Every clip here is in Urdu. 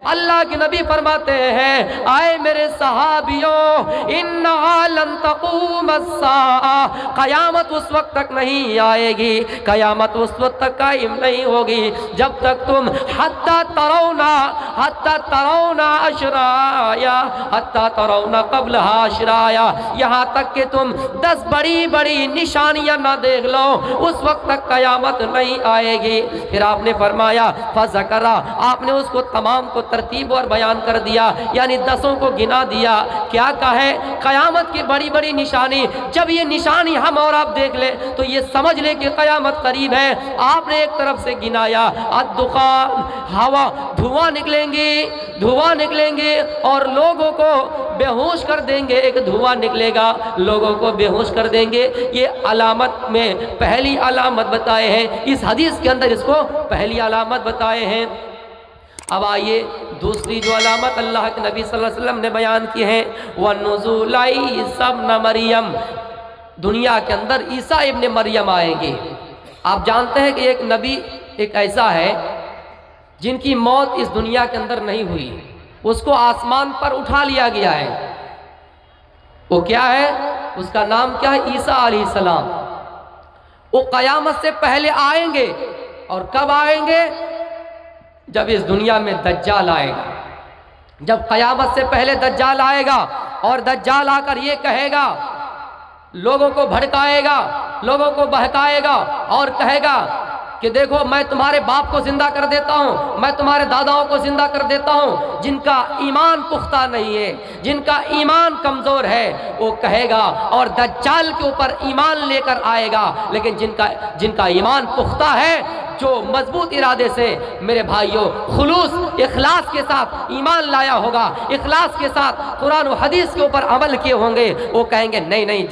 اللہ کے نبی فرماتے ہیں آئے میرے صحابیوں انہا لن تقوم الساعہ، قیامت اس وقت تک نہیں آئے گی، قیامت اس وقت تک قائم نہیں ہوگی جب تک تم حتی ترونا اشرایا، حتی ترونا قبلها اشرایا، یہاں تک کہ تم 10 بڑی بڑی نشانیاں نہ دیکھ لو اس وقت تک قیامت نہیں آئے گی۔ پھر آپ نے فرمایا فذکرہ، آپ نے اس کو تمام کو ترتیب اور بیان کر دیا، یعنی 10 کو گنا دیا۔ کیا کہے؟ قیامت کی بڑی بڑی نشانی، جب یہ نشانی ہم اور آپ دیکھ لیں تو یہ سمجھ لیں کہ قیامت قریب ہے۔ آپ نے ایک طرف سے گنایا الدخان، ہوا، دھواں نکلیں گے اور لوگوں کو بے ہوش کر دیں گے، ایک دھواں نکلے گا لوگوں کو بے ہوش کر دیں گے۔ یہ علامت میں پہلی علامت بتائے ہیں، اس حدیث کے اندر اس کو پہلی علامت بتائے ہیں۔ اب آئیے دوسری جو علامت اللہ کے نبی صلی اللہ علیہ وسلم نے بیان کی ہیں، وَنُزُولَ عِیسیٰ ابْنَ مریم، دنیا کے اندر عیسیٰ ابن مریم آئیں گے۔ آپ جانتے ہیں کہ ایک نبی ایک ایسا ہے جن کی موت اس دنیا کے اندر نہیں ہوئی، اس کو آسمان پر اٹھا لیا گیا ہے۔ وہ کیا ہے؟ اس کا نام کیا ہے؟ عیسیٰ علیہ السلام۔ وہ قیامت سے پہلے آئیں گے، اور کب آئیں گے؟ جب اس دنیا میں دجال آئے گا، جب قیامت سے پہلے دجال آئے گا، اور دجال آ کر یہ کہے گا، لوگوں کو بھڑکائے گا، لوگوں کو بہکائے گا اور کہے گا کہ دیکھو میں تمہارے باپ کو زندہ کر دیتا ہوں، میں تمہارے داداؤں کو زندہ کر دیتا ہوں۔ جن کا ایمان پختہ نہیں ہے، جن کا ایمان کمزور ہے، وہ کہے گا، اور دجال کے اوپر ایمان لے کر آئے گا۔ لیکن جن کا ایمان پختہ ہے، جو مضبوط ارادے سے میرے بھائیوں خلوص اخلاص کے ساتھ ایمان لایا ہوگا، اخلاص کے ساتھ قرآن و حدیث کے اوپر عمل کیے ہوں گے، وہ کہیں گے نہیں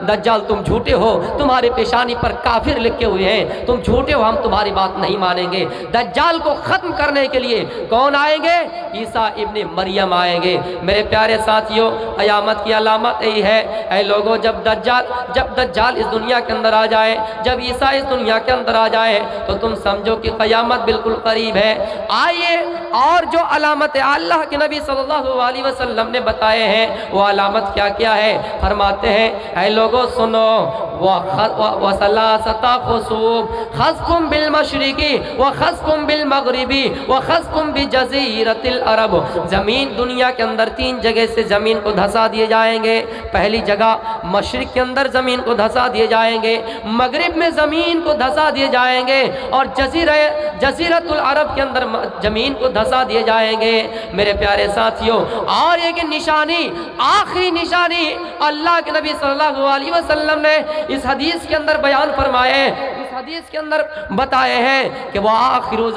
دجال تم جھوٹے ہو، تمہارے پیشانی پر کافر لکھے ہوئے ہیں، تم جھوٹے ہو، ہم تمہاری بات نہیں مانیں گے۔ دجال کو ختم کرنے کے لیے کون آئیں گے؟ عیسیٰ ابن مریم آئیں گے۔ میرے پیارے ساتھیوں، قیامت کی علامت یہی ہے، اے لوگوں جب دجال اس دنیا کے اندر آ جائے، جب عیسیٰ اس دنیا کے اندر آ جائے تو تم سمجھو کہ قیامت بالکل قریب ہے۔ آئیے اور جو علامت اللہ کے نبی صلی اللہ علیہ وسلم نے بتائے ہیں وہ علامت کیا کیا ہے؟ فرماتے ہیں اے لوگوں سنو، وَثَلَاثَةَ خُسُوفٍ خَسْفٌ بِالْمَشْرِقِ وَخَسْفٌ بِالْمَغْرِبِ وَخَسْفٌ بِجَزِيرَةِ الْعَرَبِ، زمین دنیا کے اندر 3 جگہ سے زمین کو دھسا دیے جائیں گے۔ پہلی جگہ مشرق کے اندر زمین کو دھسا دیے جائیں گے، مغرب میں زمین کو دھسا دیے جائیں گے، اور جزیرۃ العرب کے اندر زمین کو دھسا دیے جائیں گے۔ میرے پیارے ساتھیوں، اور ایک نشانی، آخری نشانی اللہ کے نبی صلی اللہ علیہ وسلم نے اس حدیث کے اندر بیان فرمائے، اس حدیث کے اندر بتائے ہیں کہ وَآخِرُ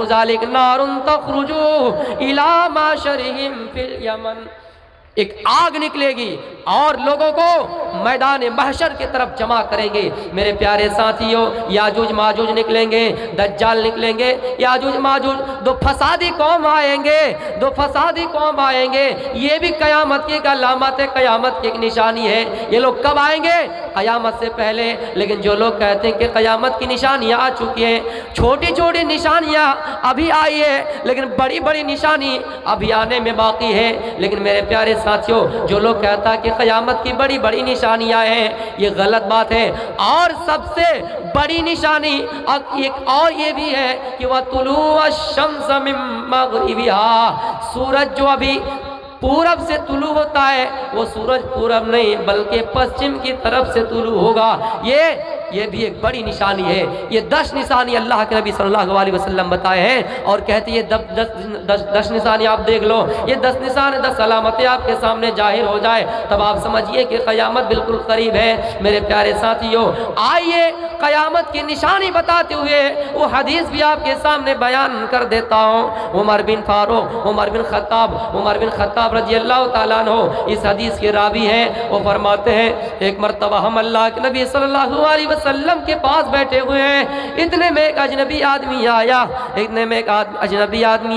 ذَلِكَ نَارٌ تَخْرُجُ إِلَى مَعْشَرِهِمْ فِي الْيَمَنِ، ایک آگ نکلے گی اور لوگوں کو میدان محشر کی طرف جمع کریں گے۔ میرے پیارے ساتھیوں، یاجوج ماجوج نکلیں گے، دجال نکلیں گے، یاجوج ماجوج، 2 فسادی قوم آئیں گے، 2 فسادی قوم آئیں گے۔ یہ بھی قیامت کی ایک علامت ہے، قیامت کی ایک نشانی ہے۔ یہ لوگ کب آئیں گے؟ قیامت سے پہلے۔ لیکن جو لوگ کہتے ہیں کہ قیامت کی نشانیاں آ چکی ہیں، چھوٹی چھوٹی نشانیاں ابھی آئی ہے لیکن بڑی بڑی نشانی ابھی آنے میں باقی ہے۔ لیکن میرے پیارے ساتھیوں، جو لوگ کہتا ہے کہ قیامت کی بڑی بڑی نشانیاں ہیں، یہ غلط بات ہے۔ اور سب سے بڑی نشانی ایک اور یہ بھی ہے کہ وَطُلُوعَ الشَّمْسَ مِن مَغْرِبِهَا، سورج جو ابھی پورب سے طلوع ہوتا ہے، وہ سورج پورب نہیں بلکہ پشچم کی طرف سے طلوع ہوگا۔ یہ بھی ایک بڑی نشانی ہے۔ یہ 10 نشانی اللہ کے نبی صلی اللہ علیہ وسلم بتائے ہیں، اور کہتے ہیں یہ 10 نشانی آپ دیکھ لو، یہ 10 نشانی 10 علامتیں آپ کے سامنے ظاہر ہو جائے، تب آپ سمجھیے کہ قیامت بالکل قریب ہے۔ میرے پیارے ساتھیوں، آئیے قیامت کی نشانی بتاتے ہوئے وہ حدیث بھی آپ کے سامنے بیان کر دیتا ہوں۔ عمر بن خطاب رضی اللہ تعالیٰ عنہ اس حدیث کے راوی ہیں۔ وہ فرماتے ہیں ایک مرتبہ ہم اللہ کے نبی صلی اللہ علیہ وسلم کے پاس بیٹھے ہوئے ہیں، اتنے میں ایک اجنبی آدمی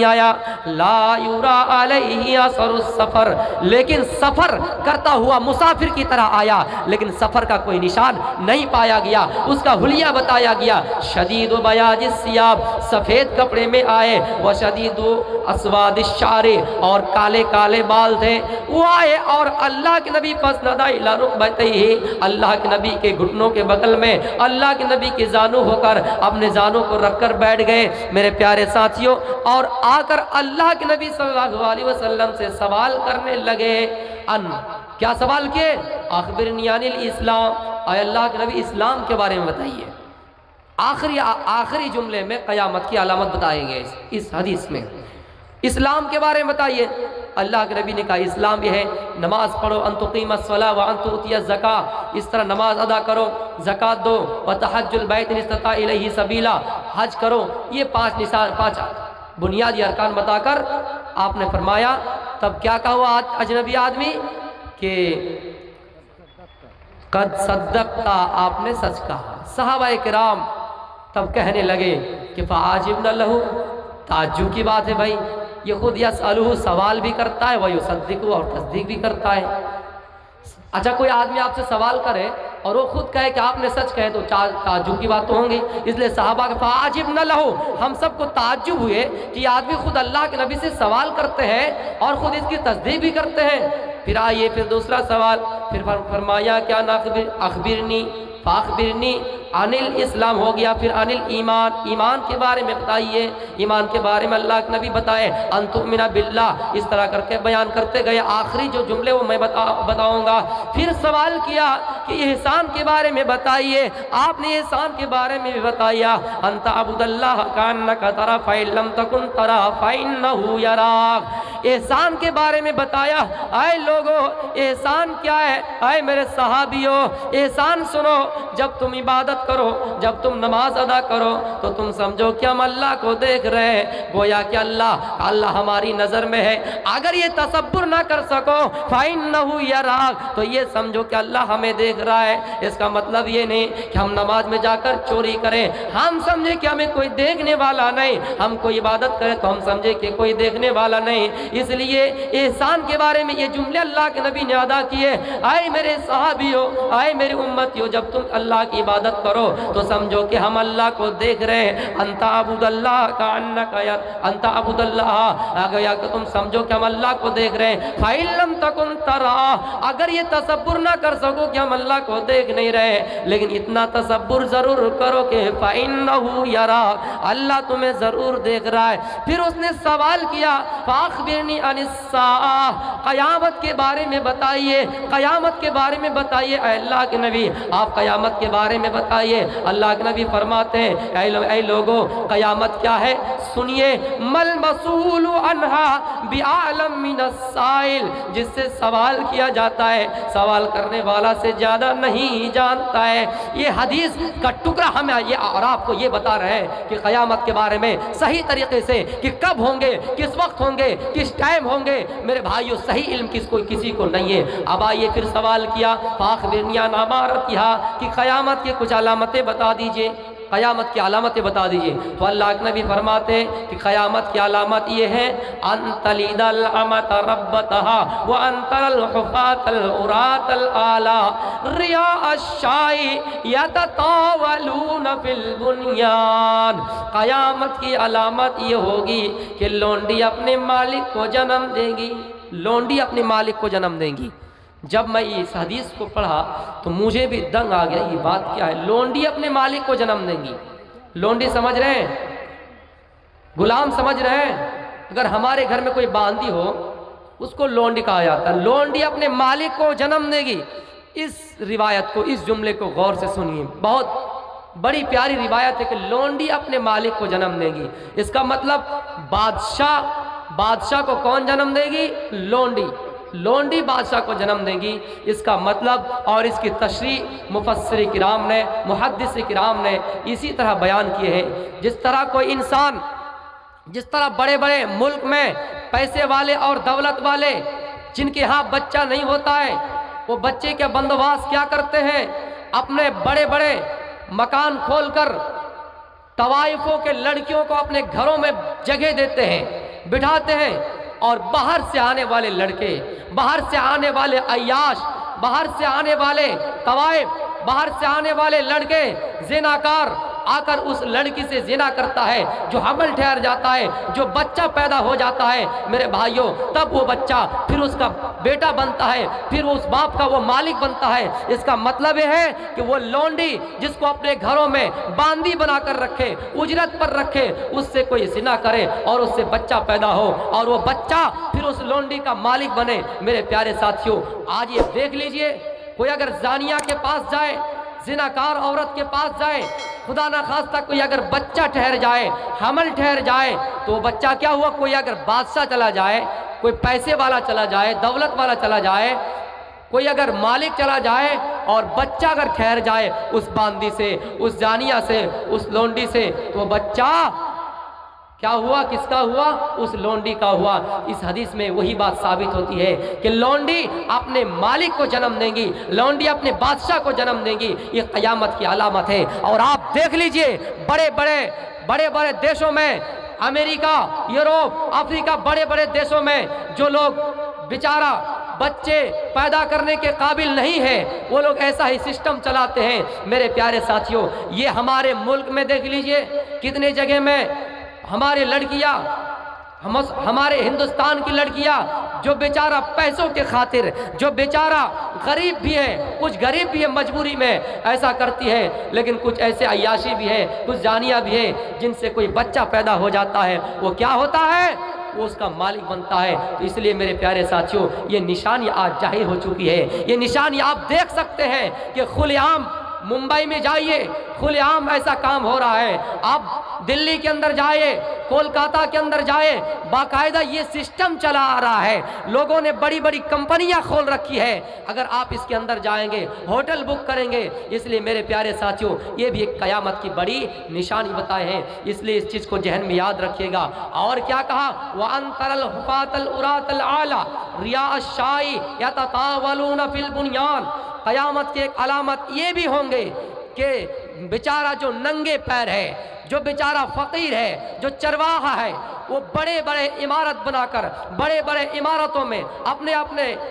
آیا، لا یرا علیہ اثر السفر، لیکن سفر کرتا ہوا مسافر کی طرح آیا، لیکن سفر کا کوئی نشان نہیں پایا گیا، اس کا حلیہ بتایا گیا، شدید و بیاض الثیاب، سفید کپڑے میں آئے، وہ شدید و اسواد الشعر، اور کالے کالے بال تھے، وہ آئے اور اللہ کے نبی فسند الی رکبتیہ، اللہ کے نبی کے گھٹنوں کے بغل میں اللہ کے نبی کی زانو ہو کر اپنے زانوں کو رکھ کر بیٹھ گئے میرے پیارے ساتھیوں، اور آ کر اللہ کے نبی صلی اللہ علیہ وسلم سے سوال کرنے لگے۔ کیا سوال کیے؟ اخبرنی عن الاسلام، اے اللہ کے نبی اسلام کے بارے میں بتائیے۔ آخری جملے میں قیامت کی علامت بتائے گئے اس حدیث میں، اسلام کے بارے میں بتائیے۔ اللہ کے نبی نے کہا اسلام یہ ہے نماز پڑھو، ان تقیم الصلاۃ وان تؤتی الزکاۃ، اس طرح نماز ادا کرو، زکوٰۃ دو، وتحج البیت ان استطاع الیہ سبیلا، حج کرو۔ یہ پانچ بنیادی ارکان بتا کر آپ نے فرمایا، تب کیا کہا اجنبی آدمی کہ قد صدقتا، آپ نے سچ کہا۔ صحابہ کرام تب کہنے لگے کہ فعاجبنا لہ، تعجب کی بات ہے بھائی، یہ خود یسألہ، سوال بھی کرتا ہے، ویصدق، اور تصدیق بھی کرتا ہے۔ اچھا کوئی آدمی آپ سے سوال کرے اور وہ خود کہے کہ آپ نے سچ کہے تو تعجب کی بات تو ہوں گی، اس لیے صحابہ کے فعاجبنا لہ، ہم سب کو تعجب ہوئے کہ یہ آدمی خود اللہ کے نبی سے سوال کرتے ہیں اور خود اس کی تصدیق بھی کرتے ہیں۔ پھر آئیے پھر دوسرا سوال، پھر فرمایا کیا اخبرنی فاخبرنی عن الاسلام ہو گیا، پھر عن الایمان، ایمان کے بارے میں بتائیے۔ ایمان کے بارے میں اللہ کے نبی بتائے ان تؤمن باللہ، اس طرح کر کے بیان کرتے گئے۔ آخری جو جملے وہ میں بتاؤں گا۔ پھر سوال کیا کہ احسان کے بارے میں بتائیے، آپ نے احسان کے بارے میں بھی بتایا، ان تعبد اللہ کانک تراہ فإن لم تکن تراہ فإنہ یراک، احسان کے بارے میں بتایا۔ اے لوگو احسان کیا ہے؟ اے میرے صحابیوں احسان سنو، جب تم عبادت کرو، جب تم نماز ادا کرو تو تم سمجھو کہ ہم اللہ کو دیکھ رہے ہیں، گویا کہ اللہ ہماری نظر میں ہے۔ اگر یہ تصور نہ کر سکو فإنہ یراک، تو یہ سمجھو کہ اللہ ہمیں دیکھ رہا ہے۔ اس کا مطلب یہ نہیں کہ ہم نماز میں جا کر چوری کریں، ہم سمجھے کہ ہمیں کوئی دیکھنے والا نہیں، ہم کوئی عبادت کریں تو ہم سمجھے کہ کوئی دیکھنے والا نہیں۔ اس لیے احسان کے بارے میں یہ جملے اللہ کے نبی نے ادا کیے، اے میرے صحابیوں، اے میری امتیوں، جب تم اللہ کی عبادت کرو تو سمجھو کہ ہم اللہ کو دیکھ رہے ہیں۔ انت عبد اللہ کا انت عبد اللہ، اگر کہ تم سمجھو کہ ہم اللہ کو دیکھ رہے ہیں۔ فإن لم تکن ترا، اگر یہ تصور نہ کر سکو کہ ہم اللہ کو دیکھ نہیں رہے، لیکن اتنا تصور ضرور کرو کہ فإنہ یراک، اللہ تمہیں ضرور دیکھ رہا ہے۔ پھر اس نے سوال کیا فاخبرنی عن الساعہ، قیامت کے بارے میں بتائیے، قیامت کے بارے میں بتائیے۔ اے اللہ کے نبی آپ قیامت کے بارے میں بتائیے۔ اللہ کے نبی فرماتے ہیں اے لوگوں قیامت کیا ہے سنیے، مل مسئول عنہا بعالم من السائل، جس سے سوال کیا جاتا ہے سوال کرنے والا سے زیادہ نہیں جانتا ہے۔ یہ حدیث کا ٹکڑا ہمیں اور آپ کو یہ بتا رہے ہیں کہ قیامت کے بارے میں صحیح طریقے سے کہ کب ہوں گے، کس وقت ہوں گے، کس ٹائم ہوں گے، میرے بھائیو صحیح علم کسی کو نہیں ہے۔ اب آئیے پھر سوال کیا فاخبرنی عن امارتہا، کہ قیامت کی کچھ علامتیں بتا دیجئے، قیامت کی علامتیں بتا دیجئے۔ تو اللہ کے نبی فرماتے ہیں کہ قیامت کی علامت یہ ہے ان تلید الامۃ ربتہا وان تری الحفاة العراة الآلاء رعاء الشاء یتطاولون فی البنیان، قیامت کی علامت یہ ہوگی کہ لونڈی اپنے مالک کو جنم دے گی، لونڈی اپنے مالک کو جنم دیں گی۔ جب میں اس حدیث کو پڑھا تو مجھے بھی دنگ آ گیا، یہ بات کیا ہے؟ لونڈی اپنے مالک کو جنم دیں گی۔ لونڈی سمجھ رہے ہیں؟ غلام سمجھ رہے ہیں؟ اگر ہمارے گھر میں کوئی باندی ہو اس کو لونڈی کہا جاتا ہے، لونڈی اپنے مالک کو جنم دے گی۔ اس روایت کو، اس جملے کو غور سے سنیے، بہت بڑی پیاری روایت ہے کہ لونڈی اپنے مالک کو جنم دے گی۔ اس کا مطلب بادشاہ کو کون جنم دے گی؟ لونڈی، لونڈی بادشاہ کو جنم دے گی۔ اس کا مطلب اور اس کی تشریح مفسر کرام نے، محدث کرام نے اسی طرح بیان کیے ہیں۔ جس طرح کوئی انسان، جس طرح بڑے بڑے ملک میں پیسے والے اور دولت والے جن کے ہاں بچہ نہیں ہوتا ہے، وہ بچے کے بندوبست کیا کرتے ہیں؟ اپنے بڑے بڑے مکان کھول کر طوائفوں کے لڑکیوں کو اپنے گھروں میں جگہ دیتے ہیں، بٹھاتے ہیں، اور باہر سے آنے والے لڑکے، باہر سے آنے والے عیاش، باہر سے آنے والے طوائف، باہر سے آنے والے لڑکے زناکار آکر اس لڑکی سے زنا کرتا ہے، جو حمل ٹھہر جاتا ہے، جو بچہ پیدا ہو جاتا ہے، میرے بھائیوں تب وہ بچہ پھر اس کا بیٹا بنتا ہے، پھر اس باپ کا وہ مالک بنتا ہے۔ اس کا مطلب یہ ہے کہ وہ لونڈی جس کو اپنے گھروں میں باندی بنا کر رکھے، اجرت پر رکھے، اس سے کوئی زنا کرے اور اس سے بچہ پیدا ہو اور وہ بچہ پھر اس لونڈی کا مالک بنے۔ میرے پیارے ساتھیوں، آج یہ دیکھ لیجئے، کوئی اگر زانیہ کے پاس جائے، زناکار عورت کے پاس جائے، خدا نہ خواستہ کوئی اگر بچہ ٹھہر جائے، حمل ٹھہر جائے، تو وہ بچہ کیا ہوا؟ کوئی اگر بادشاہ چلا جائے، کوئی پیسے والا چلا جائے، دولت والا چلا جائے، کوئی اگر مالک چلا جائے اور بچہ اگر ٹھہر جائے اس باندی سے، اس زانیہ سے، اس لونڈی سے، تو وہ بچہ کیا ہوا؟ کس کا ہوا؟ اس لونڈی کا ہوا۔ اس حدیث میں وہی بات ثابت ہوتی ہے کہ لونڈی اپنے مالک کو جنم دیں گی، لونڈی اپنے بادشاہ کو جنم دیں گی۔ یہ قیامت کی علامت ہے۔ اور آپ دیکھ لیجئے بڑے بڑے دیشوں میں، امریکہ، یوروپ، افریقہ، بڑے بڑے دیشوں میں جو لوگ بیچارہ بچے پیدا کرنے کے قابل نہیں ہے، وہ لوگ ایسا ہی سسٹم چلاتے ہیں۔ میرے پیارے ساتھیوں، یہ ہمارے ملک میں دیکھ لیجئے کتنے جگہ میں ہمارے لڑکیاں، ہمارے ہندوستان کی لڑکیاں جو بیچارہ پیسوں کے خاطر، جو بیچارہ غریب بھی ہے، کچھ غریب بھی ہے، مجبوری میں ایسا کرتی ہے، لیکن کچھ ایسے عیاشی بھی ہے، کچھ زانیہ بھی ہے، جن سے کوئی بچہ پیدا ہو جاتا ہے، وہ کیا ہوتا ہے؟ وہ اس کا مالک بنتا ہے۔ تو اس لیے میرے پیارے ساتھیوں، یہ نشانی آج ظاہر ہو چکی ہے۔ یہ نشانی آپ دیکھ سکتے ہیں کہ کھلے عام ممبئی میں جائیے، کھلے عام ایسا کام ہو رہا ہے۔ آپ دلی کے اندر جائے، کولکاتہ کے اندر جائے، باقاعدہ یہ سسٹم چلا آ رہا ہے۔ لوگوں نے بڑی بڑی کمپنیاں کھول رکھی ہے۔ اگر آپ اس کے اندر جائیں گے، ہوٹل بک کریں گے۔ اس لیے میرے پیارے ساتھیوں، یہ بھی ایک قیامت کی بڑی نشانی بتائے ہیں۔ اس لیے اس چیز کو ذہن میں یاد رکھیے گا۔ اور کیا کہا؟ وَأَن تَرَى الْحُفَاةَ الْعُرَاةَ الْعَالَىٰ رِعَاءَ الشَّاءِ يَتَطَاوَلُونَ فِي الْبُنْيَانِ۔ قیامت کی ایک علامت یہ بھی ہوں گے کہ بیچارہ جو ننگے پیر ہے، جو بیچارہ فقیر ہے، جو چرواہا ہے، وہ بڑے بڑے عمارت بنا کر، بڑے بڑے عمارتوں میں، اپنے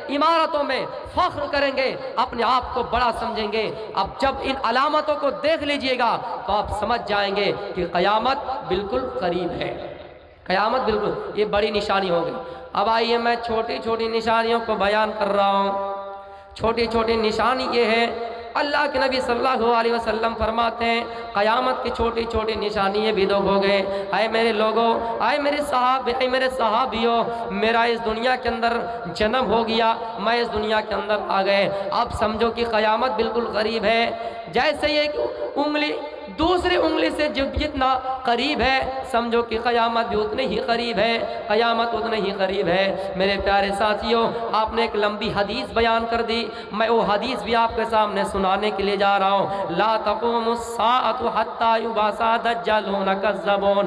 عمارتوں میں فخر کریں گے، اپنے آپ کو بڑا سمجھیں گے۔ اب جب ان علامتوں کو دیکھ لیجئے گا تو آپ سمجھ جائیں گے کہ قیامت بالکل قریب ہے۔ قیامت بالکل، یہ بڑی نشانی ہوگی۔ اب آئیے میں چھوٹی چھوٹی نشانیوں کو بیان کر رہا ہوں۔ چھوٹی چھوٹی نشانی یہ ہے، اللہ کے نبی صلی اللہ علیہ وسلم فرماتے ہیں قیامت کی چھوٹی چھوٹی نشانی یہ بھی دو ہو گئے۔ اے میرے لوگوں، اے میرے صحابیوں، میرا اس دنیا کے اندر جنم ہو گیا، میں اس دنیا کے اندر آ گئے، اب سمجھو کہ قیامت بالکل قریب ہے۔ جیسے یہ انگلی دوسری انگلی سے جتنا قریب ہے، سمجھو کہ قیامت بھی اتنی ہی قریب ہے، قیامت اتنی ہی قریب ہے۔ میرے پیارے ساتھیوں، آپ نے ایک لمبی حدیث بیان کر دی، میں وہ حدیث بھی آپ کے سامنے سنانے کے لیے جا رہا ہوں۔ لا تقوم الساعة حتى يبعث دجالون كذابون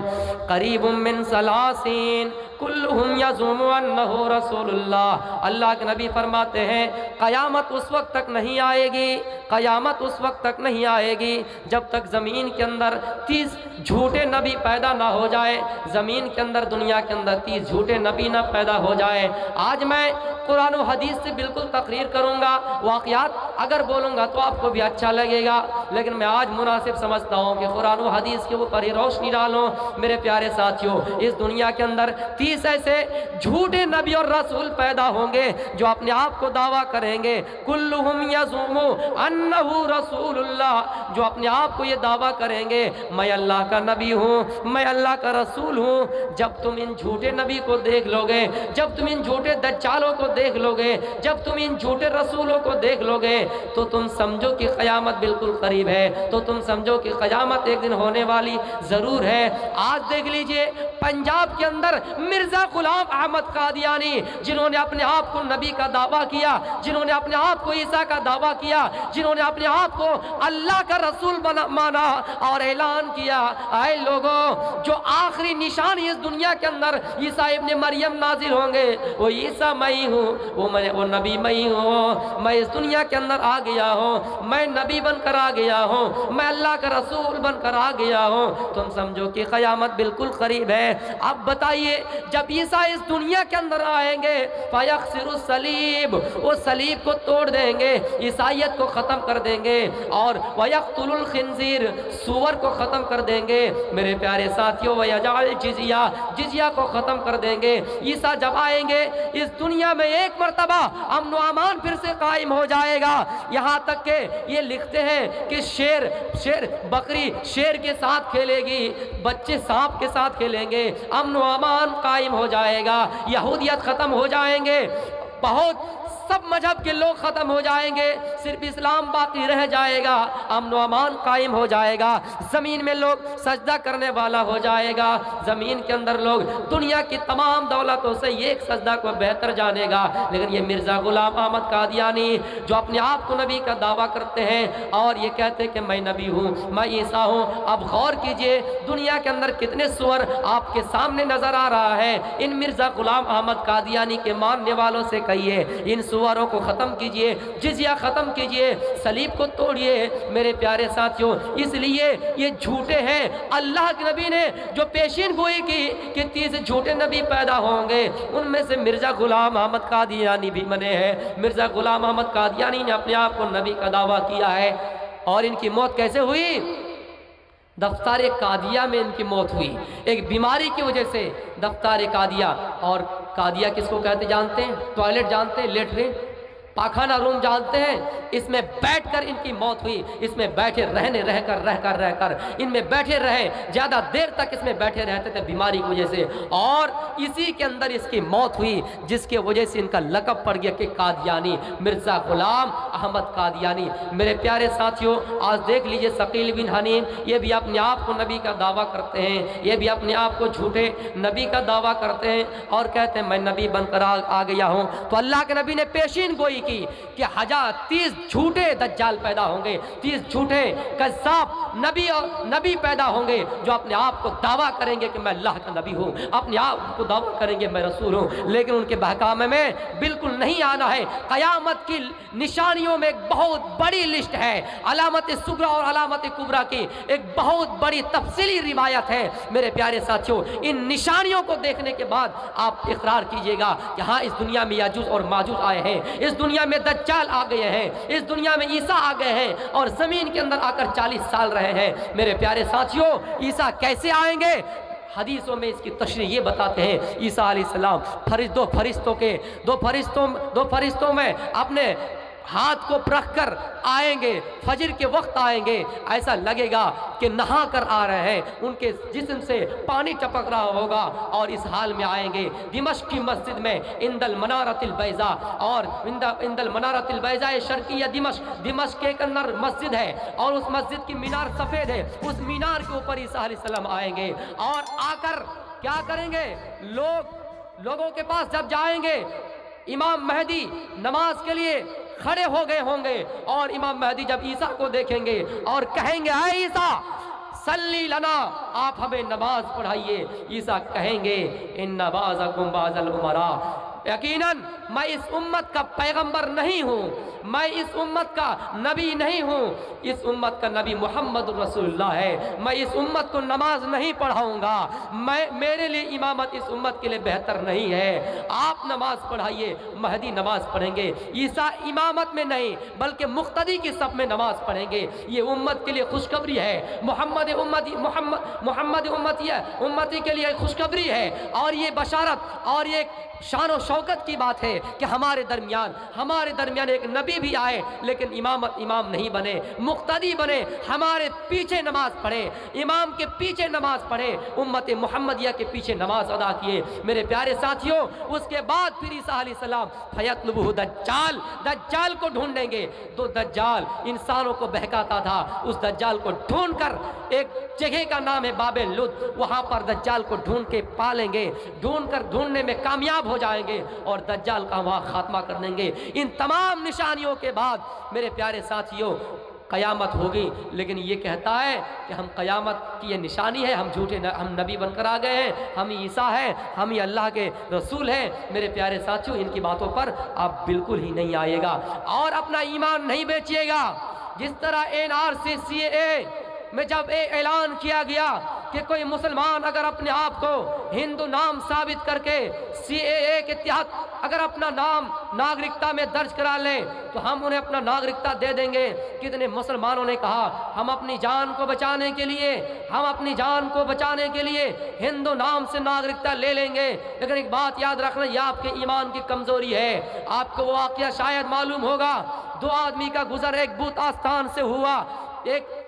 قریب من ثلاثین کلہم یزعم انہ رسول اللہ۔ اللہ کے نبی فرماتے ہیں قیامت اس وقت تک نہیں آئے گی، قیامت اس وقت تک نہیں آئے گی جب تک زمین کے اندر 30 جھوٹے نبی پیدا نہ ہو جائے، زمین کے اندر، دنیا کے اندر 30 جھوٹے نبی نہ پیدا ہو جائے۔ آج میں قرآن و حدیث سے بالکل تقریر کروں گا، واقعات اگر بولوں گا تو آپ کو بھی اچھا لگے گا، لیکن میں آج مناسب سمجھتا ہوں کہ قرآن و حدیث کے اوپر ہی روشنی ڈالوں۔ میرے پیارے ساتھیوں، اس دنیا کے اندر 30 ایسے جھوٹے نبی اور رسول پیدا ہوں گے جو اپنے آپ کو دعویٰ کریں گے، کلہم یزعم انہ رسول اللہ، جو اپنے آپ کو یہ دعویٰ کریں گے میں اللہ کا نبی ہوں، میں اللہ کا رسول ہوں۔ جب تم ان جھوٹے نبی کو دیکھ لو گے، جب تم ان جھوٹے دجالوں کو دیکھ لو گے، جب تم ان جھوٹے رسولوں کو دیکھ لو گے، تو تم سمجھو کہ قیامت بالکل قریب ہے، تو تم سمجھو کہ قیامت ایک دن ہونے والی ضرور ہے۔ آج دیکھ لیجئے پنجاب کے اندر مرزا غلام احمد قادیانی، جنہوں نے اپنے آپ کو نبی کا دعویٰ کیا، جنہوں نے اپنے آپ کو عیسیٰ کا دعویٰ کیا، جنہوں نے اپنے آپ کو اللہ کا رسول مانا، اور اعلان کیا اے لوگوں جو آخری نشانی اس دنیا کے اندر عیسیٰ ابن مریم نازل ہوں گے وہ عیسیٰ میں ہی ہوں، وہ نبی میں ہی ہوں، میں اس دنیا کے اندر آ گیا ہوں، میں نبی بن کر آ گیا ہوں، میں اللہ کا رسول بن کر آ گیا ہوں، تم سمجھو کہ قیامت بالکل قریب ہے۔ اب بتائیے جب عیسیٰ اس دنیا کے اندر آئیں گے فیکسر الصلیب، وہ صلیب کو توڑ دیں گے، عیسائیت کو ختم کر دیں گے، اور ویقتل الخنزیر، سور کو ختم کر دیں گے میرے پیارے ساتھیوں، ویجعل الجزیہ، جزیہ کو ختم کر دیں گے۔ عیسیٰ جب آئیں گے اس دنیا میں ایک مرتبہ امن و امان پھر سے قائم ہو جائے گا، یہاں تک کہ یہ لکھتے ہیں کہ شیر بکری شیر کے ساتھ کھیلے گی، بچے سانپ کے ساتھ کھیلیں گے، امن و امان قائم ہو جائے گا، یہودیت ختم ہو جائیں گے، بہت سب مذہب کے لوگ ختم ہو جائیں گے، صرف اسلام باقی رہ جائے گا، امن و امان قائم ہو جائے گا، زمین میں لوگ سجدہ کرنے والا ہو جائے گا، زمین کے اندر لوگ دنیا کی تمام دولتوں سے ایک سجدہ کو بہتر جانے گا۔ لیکن یہ مرزا غلام احمد قادیانی جو اپنے آپ کو نبی کا دعویٰ کرتے ہیں اور یہ کہتے ہیں کہ میں نبی ہوں، میں عیسیٰ ہوں، اب غور کیجئے دنیا کے اندر کتنے سور آپ کے سامنے نظر آ رہا ہے۔ ان مرزا غلام احمد قادیانی کے ماننے والوں سے کہیے ان سوروں کو ختم کیجئے، جزیہ ختم کیجئے، صلیب کو توڑیے میرے پیارے ساتھیوں، اس لیے یہ جھوٹے ہیں۔ اللہ کے نبی نے جو پیشین گوئی کی کہ 30 جھوٹے نبی پیدا ہوں گے، ان میں سے مرزا غلام احمد قادیانی بھی بنے ہیں۔ مرزا غلام احمد قادیانی نے اپنے آپ کو نبی کا دعویٰ کیا ہے، اور ان کی موت کیسے ہوئی؟ دفتر قادیہ میں ان کی موت ہوئی، ایک بیماری کی وجہ سے دفتر قادیہ۔ اور قادیہ کس کو کہتے جانتے ہیں؟ ٹوائلٹ جانتے ہیں، لیٹرین، پاخانہ روم جانتے ہیں؟ اس میں بیٹھ کر ان کی موت ہوئی، اس میں بیٹھے رہ کر ان میں بیٹھے رہے، زیادہ دیر تک اس میں بیٹھے رہتے تھے بیماری کی وجہ سے، اور اسی کے اندر اس کی موت ہوئی، جس کی وجہ سے ان کا لقب پڑ گیا کہ قادیانی، مرزا غلام احمد قادیانی۔ میرے پیارے ساتھیوں آج دیکھ لیجئے ثقیل بن حنین، یہ بھی اپنے آپ کو نبی کا دعویٰ کرتے ہیں، یہ بھی اپنے آپ کو جھوٹے نبی کا دعویٰ کرتے ہیں اور کہتے ہیں میں نبی بن کر آ گیا ہوں۔ تو اللہ کے نبی نے پیشین گوئی کی کہ 30 جھوٹے دجال پیدا ہوں گے، 30 جھوٹے کذاب نبی پیدا ہوں گے جو اپنے آپ کو دعویٰ کریں گے کہ میں اللہ کا نبی ہوں، اپنے آپ کو دعویٰ کریں گے میں رسول ہوں، لیکن ان کے بہکامے میں بالکل نہیں آنا ہے۔ قیامت کی نشانیوں میں ایک بہت بڑی لسٹ ہے، علامت صغریٰ اور علامت کبریٰ کی ایک بہت بڑی تفصیلی روایت ہے۔ میرے پیارے ساتھیوں ان نشانیوں کو دیکھنے کے بعد آپ اقرار کیجئے گا کہ ہاں اس دنیا میں یاجوج اور ماجوج آئے ہیں، اس دنیا میں دجال آ گئے ہیں، اس دنیا میں عیسیٰ آ گئے ہیں اور زمین کے اندر آ کر 40 سال رہے ہیں۔ میرے پیارے ساتھیوں عیسیٰ کیسے آئیں گے؟ حدیثوں میں اس کی تشریح یہ بتاتے ہیں عیسیٰ علیہ السلام دو فرشتوں میں اپنے ہاتھ کو رکھ کر آئیں گے، فجر کے وقت آئیں گے، ایسا لگے گا کہ نہا کر آ رہے ہیں، ان کے جسم سے پانی ٹپک رہا ہوگا، اور اس حال میں آئیں گے دمشق کی مسجد میں عند المنارۃ البیضاء، اور عند المنارۃ البیضاء شرقیہ دمشق کے اندر مسجد ہے، اور اس مسجد کی مینار سفید ہے، اس مینار کے اوپر عیسیٰ علیہ السلام آئیں گے، اور آ کر کیا کریں گے؟ لوگوں کے پاس جب جائیں گے امام مہدی نماز کے لیے کھڑے ہو گئے ہوں گے، اور امام مہدی جب عیسیٰ کو دیکھیں گے اور کہیں گے اے عیسیٰ صلی لنا، آپ ہمیں نماز پڑھائیے، عیسیٰ کہیں گے ان بعضکم بعض الامراء، یقیناً میں اس امت کا پیغمبر نہیں ہوں، میں اس امت کا نبی نہیں ہوں، اس امت کا نبی محمد رسول اللہ ہے، میں اس امت کو نماز نہیں پڑھاؤں گا، میرے لیے امامت اس امت کے لیے بہتر نہیں ہے، آپ نماز پڑھائیے۔ مہدی نماز پڑھیں گے، عیسیٰ امامت میں نہیں بلکہ مقتدی کی صف میں نماز پڑھیں گے، یہ امت کے لیے خوشخبری ہے، محمد امتی کے لیے خوشخبری ہے، اور یہ بشارت اور یہ شان و شوکت کی بات ہے کہ ہمارے درمیان ایک نبی بھی آئے لیکن امام نہیں بنے، مقتدی بنے، ہمارے پیچھے نماز پڑھے، امام کے پیچھے نماز پڑھے، امت محمدیہ کے پیچھے نماز ادا کیے۔ میرے پیارے ساتھیوں اس کے بعد پھر عیسیٰ علیہ السلام فیطلبہ دجال کو ڈھونڈیں گے، تو دجال انسانوں کو بہکاتا تھا، اس دجال کو ڈھونڈ کر ایک جگہ کا نام ہے باب لد، وہاں پر دجال کو ڈھونڈ کے پالیں گے، ڈھونڈنے میں کامیاب ہو جائیں گے اور دجال کا وہاں خاتمہ کر دیں گے۔ ان تمام نشانیوں کے بعد میرے پیارے ساتھیوں قیامت ہوگی، لیکن یہ کہتا ہے کہ ہم قیامت کی یہ نشانی ہے، ہم جھوٹے ہم نبی بن کر آ گئے ہیں، ہم عیسیٰ ہیں، ہم یہ اللہ کے رسول ہیں۔ میرے پیارے ساتھیوں، ان کی باتوں پر آپ بالکل ہی نہیں آئیے گا اور اپنا ایمان نہیں بیچیے گا۔ جس طرح NRC/CAA میں جب اعلان کیا گیا کہ کوئی مسلمان اگر اپنے آپ کو ہندو نام ثابت کر کے CAA کے تحت اگر اپنا نام ناگرکتا میں درج کرا لیں تو ہم انہیں اپنا ناگرکتا دے دیں گے، کتنے مسلمانوں نے کہا ہم اپنی جان کو بچانے کے لیے ہندو نام سے ناگرکتا لے لیں گے۔ لیکن ایک بات یاد رکھنا، یہ آپ کے ایمان کی کمزوری ہے۔ آپ کو وہ واقعہ شاید معلوم ہوگا، 2 آدمی کا گزر ایک بت آستان سے ہوا، ایک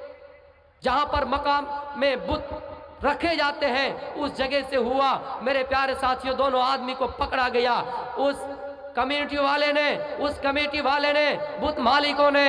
جہاں پر مقام میں بت رکھے جاتے ہیں اس جگہ سے ہوا۔ میرے پیارے ساتھیوں، دونوں آدمی کو پکڑا گیا۔ اس کمیٹی والے نے بت مالکوں نے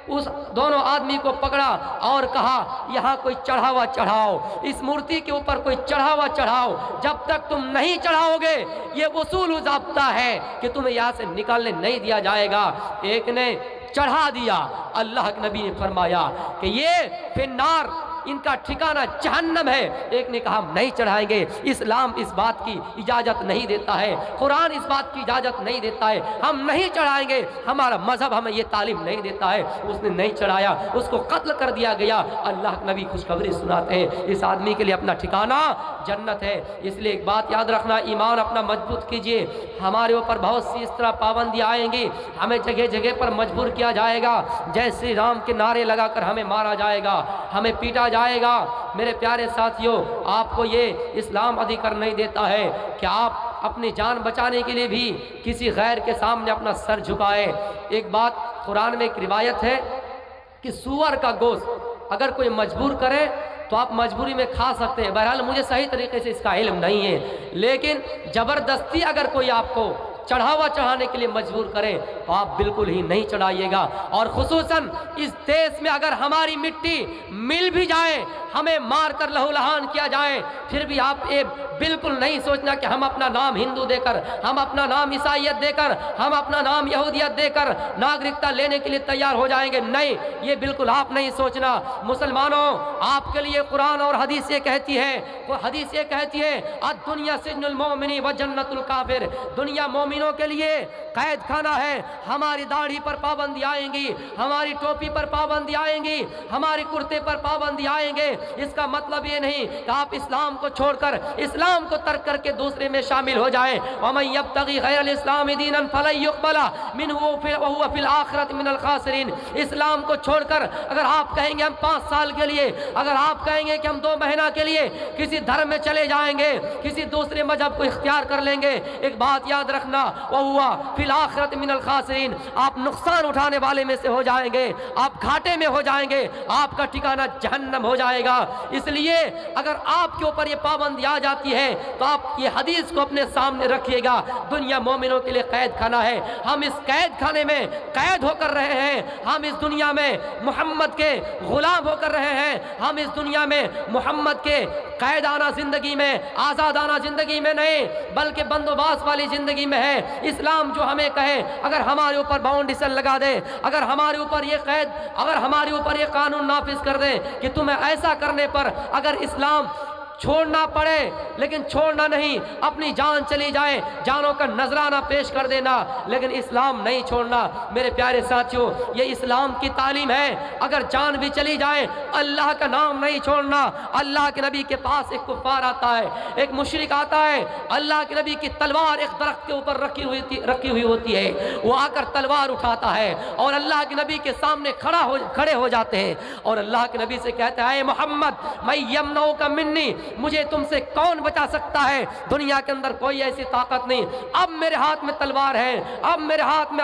اس دونوں آدمی کو پکڑا اور کہا یہاں کوئی چڑھاوا چڑھاؤ، اس مورتی کے اوپر کوئی چڑھاوا چڑھاؤ، جب تک تم نہیں چڑھاؤ گے یہ اصول و ضابطہ ہے کہ تمہیں یہاں سے نکالنے نہیں دیا جائے گا۔ ایک نے چڑھا دیا، اللہ کے نبی نے فرمایا کہ یہ فی النار، ان کا ٹھکانہ جہنم ہے۔ ایک نے کہا ہم نہیں چڑھائیں گے، اسلام اس بات کی اجازت نہیں دیتا ہے، قرآن اس بات کی اجازت نہیں دیتا ہے، ہم نہیں چڑھائیں گے، ہمارا مذہب ہمیں یہ تعلیم نہیں دیتا ہے۔ اس نے نہیں چڑھایا، اس کو قتل کر دیا گیا۔ اللہ کے نبی خوشخبری سناتے ہیں اس آدمی کے لیے اپنا ٹھکانہ جنت ہے۔ اس لیے ایک بات یاد رکھنا، ایمان اپنا مضبوط کیجئے۔ ہمارے اوپر بہت سی اس طرح پابندیاں آئیں گی، ہمیں جگہ جگہ پر مجبور کیا جائے گا، جے شری رام کے نعرے لگا کر ہمیں مارا جائے گا، ہمیں پیٹا جائے گا۔ میرے پیارے ساتھیوں، آپ کو یہ اسلام ادھیکار نہیں دیتا ہے کہ آپ اپنی جان بچانے کے لیے بھی کسی غیر کے سامنے اپنا سر جھکائے۔ ایک بات قرآن میں ایک روایت ہے کہ سور کا گوشت اگر کوئی مجبور کرے تو آپ مجبوری میں کھا سکتے ہیں۔ بہرحال مجھے صحیح طریقے سے اس کا علم نہیں ہے، لیکن زبردستی اگر کوئی آپ کو چڑھاوا چڑھانے کے لیے مجبور کرے تو آپ بالکل ہی نہیں چڑھائیے گا۔ اور خصوصاً اس دیش میں اگر ہماری مٹی مل بھی جائے، ہمیں مار کر لہو لہان کیا جائے، پھر بھی آپ بالکل نہیں سوچنا کہ ہم اپنا نام ہندو دے کر، ہم اپنا نام عیسائیت دے کر، ہم اپنا نام یہودیت دے کر ناگرکتا لینے کے لیے تیار ہو جائیں گے۔ نہیں، یہ بالکل آپ نہیں سوچنا۔ مسلمانوں، آپ کے لیے قرآن اور حدیث یہ کہتی ہے، الدنیا سجن المومن و جنت الکافر، دنیا مومنوں کے لیے قید خانہ ہے۔ ہماری داڑھی پر پابندی آئیں گی، ہماری ٹوپی پر پابندی آئیں گی، ہماری کرتے پر پابندی آئیں گے۔ اس کا مطلب یہ نہیں کہ آپ اسلام کو چھوڑ کر، اسلام کو ترک کر کے دوسرے میں شامل ہو جائیں۔ وَمَن يَبْتَغِ غَيْرَ الْإِسْلَامِ دِينًا فَلَن يُقْبَلَ مِنْهُ وَهُوَ فِي الْآخِرَةِ مِنَ الْخَاسِرِينَ۔ اسلام کو چھوڑ کر اگر آپ کہیں گے ہم 5 سال کے لیے، اگر آپ کہیں گے کہ ہم 2 مہینہ کے لیے کسی دھرم میں چلے جائیں گے، کسی دوسرے مذہب کو اختیار کر لیں گے، ایک بات یاد رکھنا، وَهُوَ فِي الْآخِرَةِ مِنَ الْخَاسِرِينَ، آپ نقصان اٹھانے والے میں سے ہو جائیں گے، آپ گھاٹے میں ہو جائیں گے، آپ کا ٹھکانہ جہنم ہو جائے گا۔ اس لیے اگر آپ کے اوپر یہ پابندی آ جاتی ہے تو آپ یہ حدیث کو اپنے سامنے رکھیے گا، دنیا مومنوں کے لیے قید خانہ ہے۔ ہم اس قید خانے میں قید ہو کر رہے ہیں، ہم اس دنیا میں محمد کے غلام ہو کر رہے ہیں، ہم اس دنیا میں محمد کے قیدانہ زندگی میں، آزادانہ زندگی میں نہیں بلکہ بندوبست والی زندگی میں ہے۔ اسلام جو ہمیں کہے، اگر ہمارے اوپر باؤنڈیشن لگا دے، اگر ہمارے اوپر یہ قید، اگر ہمارے اوپر یہ قانون نافذ کر دے کہ تمہیں ایسا کرنے پر اگر اسلام چھوڑنا پڑے، لیکن چھوڑنا نہیں، اپنی جان چلی جائے، جانوں کا نذرانہ پیش کر دینا، لیکن اسلام نہیں چھوڑنا۔ میرے پیارے ساتھیوں، یہ اسلام کی تعلیم ہے، اگر جان بھی چلی جائے اللہ کا نام نہیں چھوڑنا۔ اللہ کے نبی کے پاس ایک کفار آتا ہے، ایک مشرک آتا ہے، اللہ کے نبی کی تلوار ایک درخت کے اوپر رکھی ہوئی ہوتی ہے، وہ آ کر تلوار اٹھاتا ہے اور اللہ کے نبی کے سامنے کھڑے ہو جاتے ہیں اور اللہ کے نبی سے کہتا ہے، اے محمد میں یمنعک منی، مجھے تم سے کون بچا سکتا ہے؟ دنیا کے اندر کوئی ایسی طاقت نہیں، اب میرے ہاتھ میں تلوار ہے، اب میرے ہاتھ میں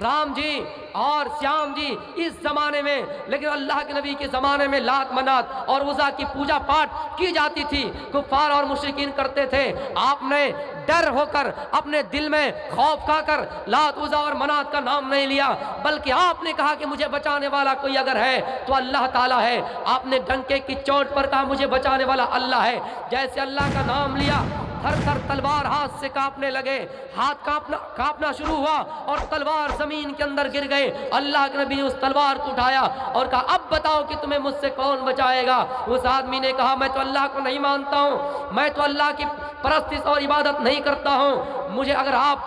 رام جی اور سیام جی اس زمانے میں، لیکن اللہ کے نبی کے زمانے میں لات منات اور عزا کی پوجا پاٹ کی جاتی تھی، کفار اور مشرکین کرتے تھے۔ آپ نے ڈر ہو کر، اپنے دل میں خوف کھا کر لات عزا اور منات کا نام نہیں لیا، بلکہ آپ نے کہا کہ مجھے بچانے والا کوئی اگر ہے تو اللہ تعالیٰ ہے۔ آپ نے ڈنکے کی چوٹ پر کہا مجھے بچانے والا اللہ ہے۔ جیسے اللہ کا نام لیا، تھر تھر تلوار ہاتھ سے کانپنے لگے، ہاتھ کانپنا شروع ہوا اور تلوار زمین کے اندر گر گئے۔ اللہ کے نبی نے اس تلوار کو اٹھایا اور کہا اب بتاؤ کہ تمہیں مجھ سے کون بچائے گا؟ اس آدمی نے کہا میں تو اللہ کو نہیں مانتا ہوں، میں تو اللہ کی پرستش اور عبادت نہیں کرتا ہوں، مجھے اگر آپ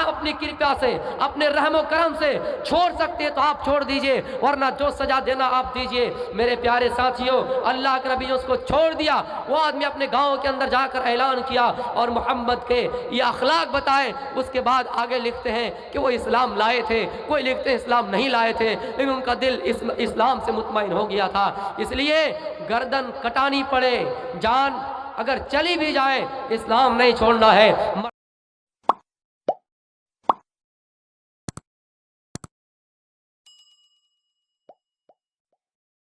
اپنی کرپا سے، اپنے رحم و کرم سے چھوڑ سکتے تو آپ چھوڑ دیجئے، ورنہ جو سزا دینا آپ دیجئے۔ میرے پیارے ساتھیوں، اللہ کے نبی نے اس کو چھوڑ دیا۔ وہ آدمی اپنے گاؤں کے اندر جا کر اعلان کیا اور محمد کے یہ اخلاق بتائے۔ اس کے بعد آگے لکھتے ہیں کہ وہ اسلام لائے تھے، کوئی لکھتے ہیں اسلام نہیں لائے تھے، لیکن ان کا دل اسلام سے مطمئن ہو گیا تھا۔ اس لیے گردن کٹانی پڑے، جان اگر چلی بھی جائے، اسلام نہیں چھوڑنا ہے۔